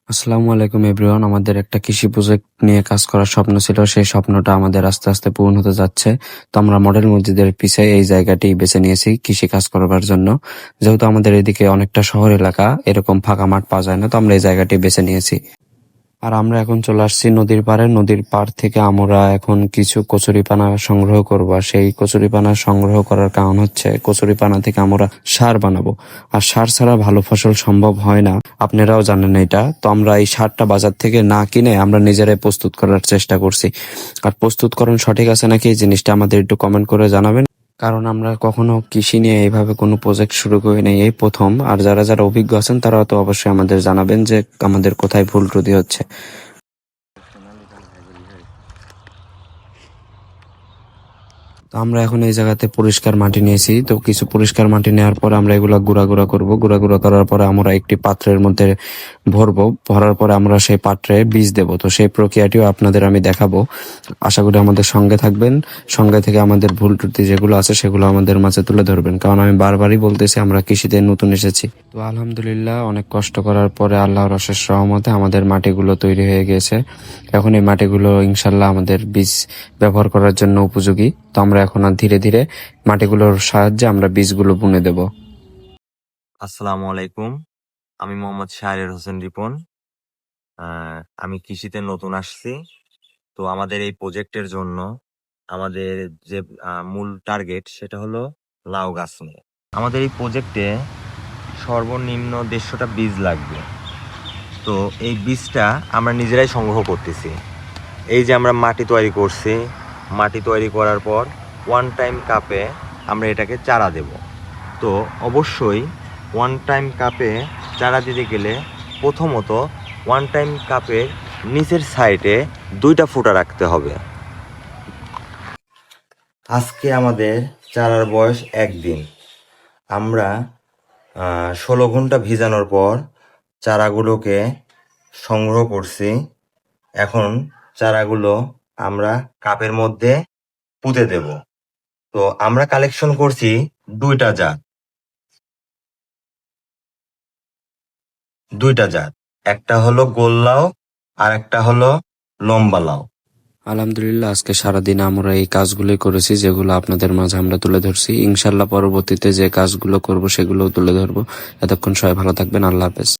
আসসালামু আলাইকুম এভরিওয়ান। আমাদের একটা কৃষি প্রজেক্ট নিয়ে কাজ করার স্বপ্ন ছিল, সেই স্বপ্নটা আমাদের আস্তে আস্তে পূরণ হতে যাচ্ছে। তো আমরা মডেল মসজিদের পিছে এই জায়গাটি বেছে নিয়েছি কৃষি কাজ করবার জন্য। যেহেতু আমাদের এদিকে অনেকটা শহর এলাকা, এরকম ফাঁকা মাঠ পাওয়া যায় না, তো আমরা এই জায়গাটি বেছে নিয়েছি। আর আমরা এখন চলে আসছি নদীর পাড়ে। নদীর পাড় থেকে আমরা এখন কিছু কচুরিপানা সংগ্রহ করব। আর সেই কচুরিপানা সংগ্রহ করার কারণ হচ্ছে কচুরিপানা থেকে আমরা সার বানাবো। আর সার ছাড়া ভালো ফসল সম্ভব হয় না, আপনারাও জানেন এটা। তো আমরা এই সারটা বাজার থেকে না কিনে আমরা নিজেরাই প্রস্তুত করার চেষ্টা করছি। আর প্রস্তুতকরণ সঠিক আছে নাকি এই জিনিসটা আমাদের একটু কমেন্ট করে জানাবেন, কারণ আমরা কখনো কৃষি নিয়ে এইভাবে কোনো প্রজেক্ট শুরু করি নাই, এই প্রথম। আর যারা যারা অভিজ্ঞ আছেন তারা তো অবশ্যই আমাদের জানাবেন যে আমাদের কোথায় ভুল ত্রুটি হচ্ছে। তো আমরা এখন এই জায়গাতে পরিষ্কার মাটি নিয়েছি। তো কিছু পরিষ্কার মাটি নেওয়ার পরে আমরা এগুলা গুঁড়া গুঁড়া করবো। গুঁড়া গুঁড়া করার পরে আমরা একটি পাত্রের মধ্যে ভরবো। ভরার পরে আমরা সেই পাত্রে বীজ দেবো। তো সেই প্রক্রিয়াটিও আপনাদের আমি দেখাবো। আশা করি আমাদের সঙ্গে থাকবেন। সঙ্গে থেকে আমাদের ভুল ত্রুটি যেগুলো আছে সেগুলো আমাদের মাঝে তুলে ধরবেন, কারণ আমি বারবারই বলতেছি আমরা কৃষিতে নতুন এসেছি। তো আলহামদুলিল্লাহ, অনেক কষ্ট করার পরে আল্লাহর অশেষ রহমতে আমাদের মাটিগুলো তৈরি হয়ে গেছে। এখন এই মাটিগুলো ইনশাল্লাহ আমাদের বীজ ব্যবহার করার জন্য উপযোগী। তো আমরা এখন আর ধীরে ধীরে মাটিগুলোর সাহায্যে আমরা বীজগুলো বুনে দেব। আসসালামু আলাইকুম। আমি মোহাম্মদ শাহরিয়ার হোসেন রিপন। আমি কৃষিতে নতুন আসছি। তো আমাদের এই প্রজেক্টের জন্য আমাদের যে মূল টার্গেট সেটা হলো লাউ গাছ নিয়ে। আমাদের এই প্রজেক্টে সর্বনিম্ন 150টা বীজ লাগবে। তো এই বীজটা আমরা নিজেরাই সংগ্রহ করতেছি। এই যে আমরা মাটি তৈরি করছি, মাটি তৈরি করার পর ওয়ান টাইম কাপে আমরা এটাকে চারা দেব। তো অবশ্যই ওয়ান টাইম কাপে চারা দিতে গেলে প্রথমত ওয়ান টাইম কাপের নিচের সাইডে 2টা ফুটা রাখতে হবে। আজকে আমাদের চারার বয়স 1 দিন। আমরা 16 ঘন্টা ভিজানোর পর চারাগুলোকে সংগ্রহ করছি। এখন চারাগুলো আমরা কাপের মধ্যে পুঁতে দেব। তো আমরা কালেকশন করছি 2টা জাত। একটা হলো গোল লাউ আর একটা হলো লম্বা লাউ। আলহামদুলিল্লাহ, আজকে সারাদিন আমরা এই কাজগুলোই করেছি যেগুলো আপনাদের মাঝে আমরা তুলে ধরছি। ইনশাল্লাহ পরবর্তীতে যে কাজগুলো করব সেগুলোও তুলে ধরবো। এতক্ষণ সবাই ভালো থাকবেন। আল্লাহ হাফেজ।